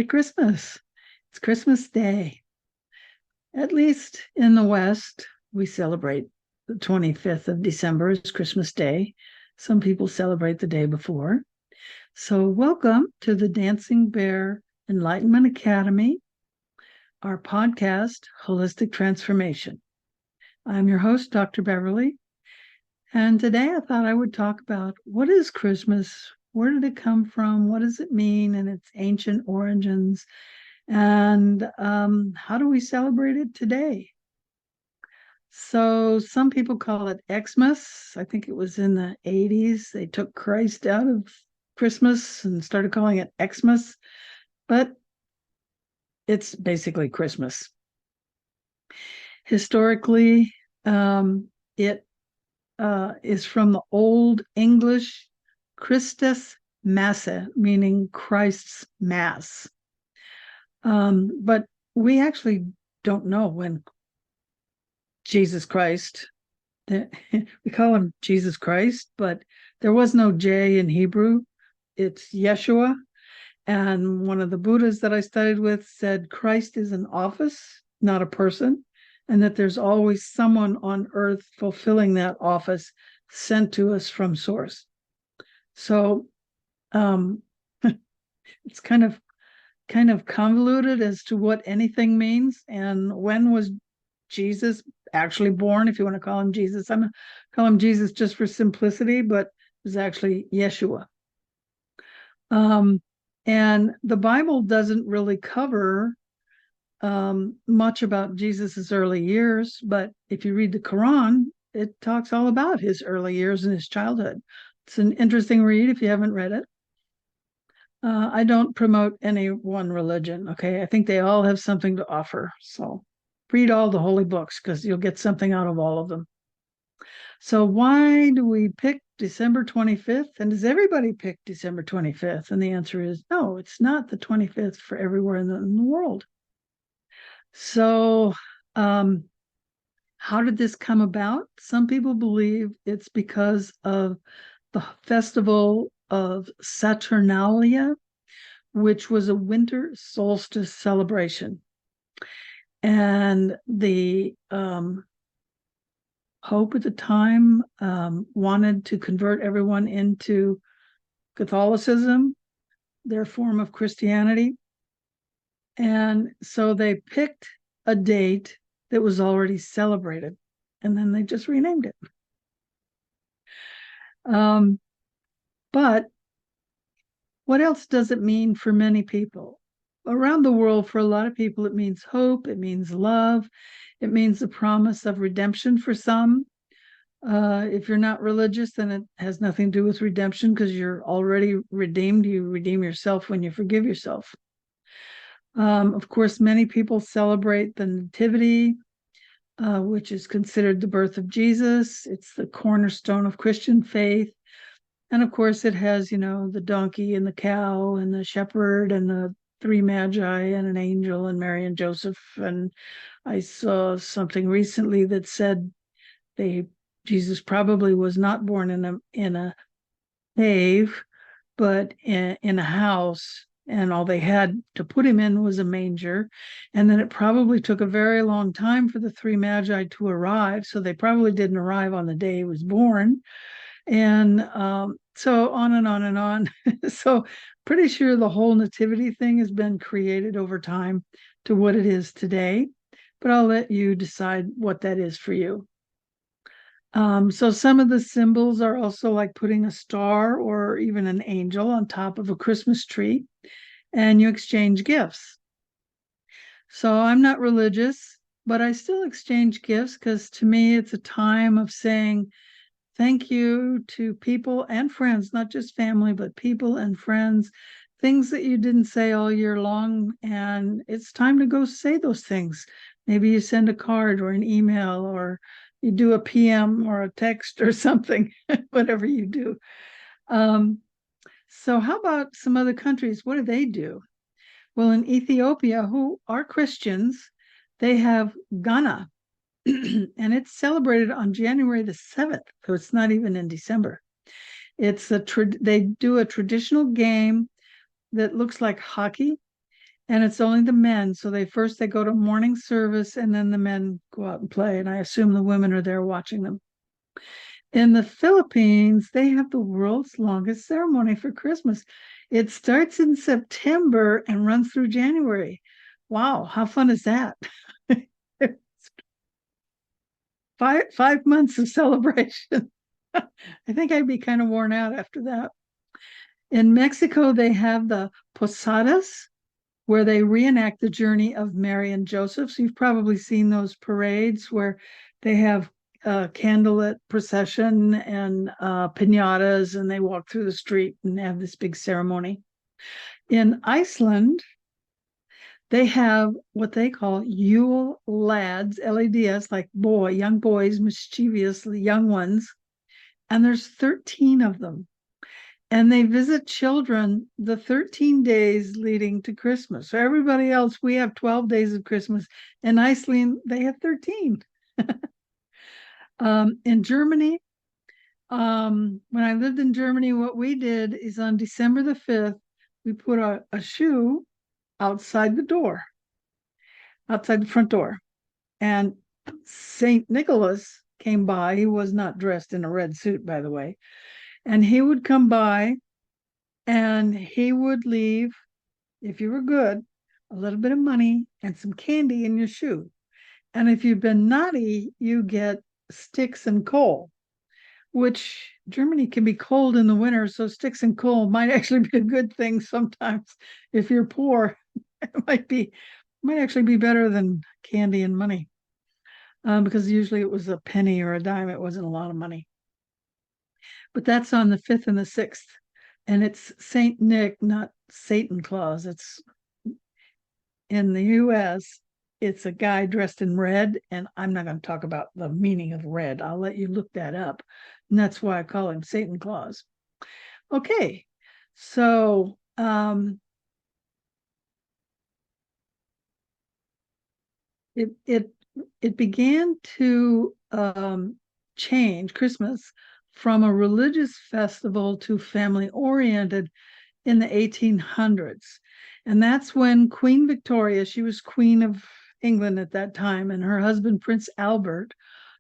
Christmas. It's Christmas Day. At least in the West, we celebrate the 25th of December as Christmas Day. Some people celebrate the day before. So, welcome to the Dancing Bear Enlightenment Academy, our podcast, Holistic Transformation. I'm your host, Dr. Beverly. And today I thought I would talk about what is Christmas? Where did it come from? What does it mean in its ancient origins? And how do we celebrate it today? So some people call it Xmas. I think it was in the 80s. They took Christ out of Christmas and started calling it Xmas, but it's basically Christmas. Historically, it is from the Old English Christus Massa, meaning Christ's Mass. But we actually don't know when Jesus Christ, we call him Jesus Christ, but there was no J in Hebrew. It's Yeshua. And one of the Buddhas that I studied with said Christ is an office, not a person, and that there's always someone on earth fulfilling that office sent to us from source. So it's kind of convoluted as to what anything means and when was Jesus actually born, if you want to call him Jesus. I'm going to call him Jesus just for simplicity, but it was actually Yeshua. And the Bible doesn't really cover much about Jesus's early years, but if you read the Quran, it talks all about his early years and his childhood. It's an interesting read if you haven't read it. I don't promote any one religion, okay? I think they all have something to offer. So read all the holy books because you'll get something out of all of them. So why do we pick December 25th? And does everybody pick December 25th? And the answer is no, it's not the 25th for everywhere in the world. So how did this come about? Some people believe it's because of the festival of Saturnalia, which was a winter solstice celebration. And the Pope at the time wanted to convert everyone into Catholicism, their form of Christianity. And so they picked a date that was already celebrated, and then they just renamed it. But what else does it mean for many people? Around the world, for a lot of people, it means hope, it means love, it means the promise of redemption for some. If you're not religious, then it has nothing to do with redemption because you're already redeemed. You redeem yourself when you forgive yourself. Of course, many people celebrate the Nativity, which is considered the birth of Jesus. It's the cornerstone of Christian faith. And of course, it has, the donkey and the cow and the shepherd and the three magi and an angel and Mary and Joseph. And I saw something recently that said Jesus probably was not born in a cave, but in a house. And all they had to put him in was a manger. And then it probably took a very long time for the three magi to arrive. So they probably didn't arrive on the day he was born. And so on and on and on. So pretty sure the whole nativity thing has been created over time to what it is today. But I'll let you decide what that is for you. So some of the symbols are also like putting a star or even an angel on top of a Christmas tree, and you exchange gifts. So I'm not religious, but I still exchange gifts because to me it's a time of saying thank you to people and friends, not just family, but people and friends, things that you didn't say all year long, and it's time to go say those things. Maybe you send a card or an email, or you do a PM or a text or something, whatever you do. So how about some other countries? What do they do? Well, in Ethiopia, who are Christians, they have Ghana, and it's celebrated on January the 7th, so it's not even in December. They do a traditional game that looks like hockey, and it's only the men. So they go to morning service, and then the men go out and play. And I assume the women are there watching them. In the Philippines, they have the world's longest ceremony for Christmas. It starts in September and runs through January. Wow, how fun is that? 5 months of celebration. I think I'd be kind of worn out after that. In Mexico, they have the Posadas, where they reenact the journey of Mary and Joseph. So you've probably seen those parades where they have a candlelit procession and piñatas, and they walk through the street and have this big ceremony. In Iceland, they have what they call Yule lads, LADS, like young boys, mischievous young ones. And there's 13 of them. And they visit children the 13 days leading to Christmas. So everybody else, we have 12 days of Christmas. In Iceland, they have 13. In Germany, when I lived in Germany, what we did is on December the 5th, we put a shoe outside the front door. And St. Nicholas came by. He was not dressed in a red suit, by the way. And he would come by and he would leave, if you were good, a little bit of money and some candy in your shoe. And if you've been naughty, you get sticks and coal, which Germany can be cold in the winter. So sticks and coal might actually be a good thing sometimes. If you're poor, it might actually be better than candy and money. Because usually it was a penny or a dime. It wasn't a lot of money. But that's on the 5th and the 6th. And it's St. Nick, not Satan Claus. It's in the US, it's a guy dressed in red. And I'm not going to talk about the meaning of red. I'll let you look that up. And that's why I call him Satan Claus. Okay. So it began to change Christmas from a religious festival to family oriented in the 1800s. And that's when Queen Victoria, she was Queen of England at that time, and her husband, Prince Albert,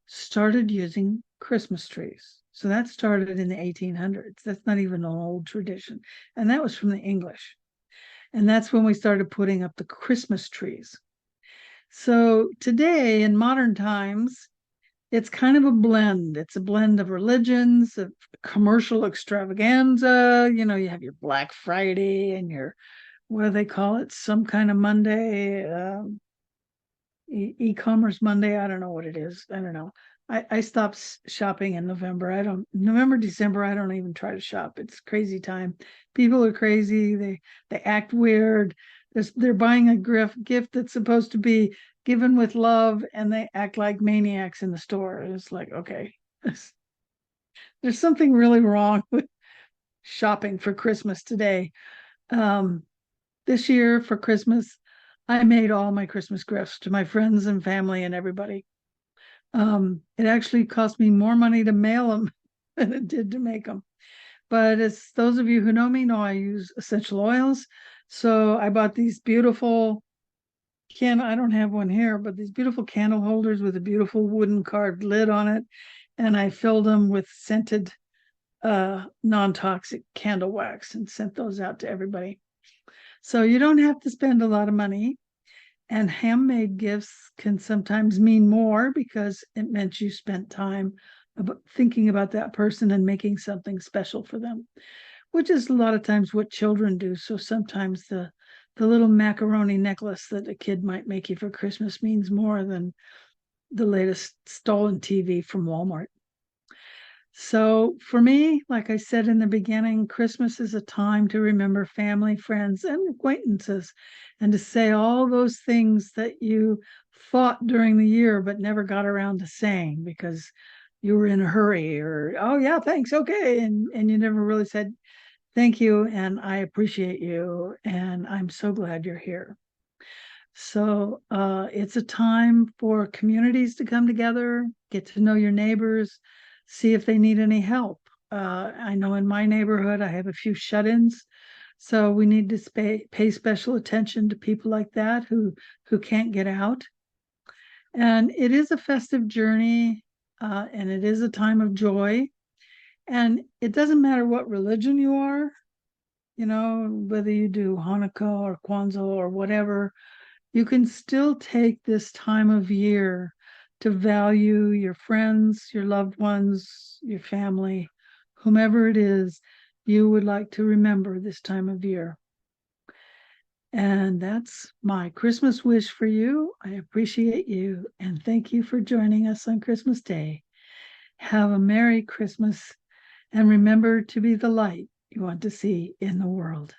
started using Christmas trees. So that started in the 1800s. That's not even an old tradition. And that was from the English. And that's when we started putting up the Christmas trees. So today, in modern times, it's kind of a blend. It's a blend of religions, of commercial extravaganza. You know, you have your Black Friday and your, what do they call it? Some kind of Monday, e-commerce Monday. I don't know what it is. I don't know. I stopped shopping in November. November, December, I don't even try to shop. It's crazy time. People are crazy. They act weird. They're buying a gift that's supposed to be given with love, and they act like maniacs in the store. It's like, okay, there's something really wrong with shopping for Christmas today. This year for Christmas, I made all my Christmas gifts to my friends and family and everybody. It actually cost me more money to mail them than it did to make them. But as those of you who know me know, I use essential oils. So I bought these beautiful I don't have one here, but these beautiful candle holders with a beautiful wooden carved lid on it. And I filled them with scented non-toxic candle wax and sent those out to everybody. So you don't have to spend a lot of money. And handmade gifts can sometimes mean more because it meant you spent time thinking about that person and making something special for them, which is a lot of times what children do. So sometimes the little macaroni necklace that a kid might make you for Christmas means more than the latest stolen TV from Walmart. So for me, like I said in the beginning, Christmas is a time to remember family, friends, and acquaintances, and to say all those things that you thought during the year but never got around to saying because you were in a hurry, or, oh yeah, thanks, okay, and you never really said thank you, and I appreciate you, and I'm so glad you're here. So it's a time for communities to come together, get to know your neighbors, see if they need any help. I know in my neighborhood, I have a few shut-ins. So we need to pay special attention to people like that who can't get out. And it is a festive journey, and it is a time of joy. And it doesn't matter what religion you are, whether you do Hanukkah or Kwanzaa or whatever, you can still take this time of year to value your friends, your loved ones, your family, whomever it is you would like to remember this time of year. And that's my Christmas wish for you. I appreciate you and thank you for joining us on Christmas Day. Have a Merry Christmas and remember to be the light you want to see in the world.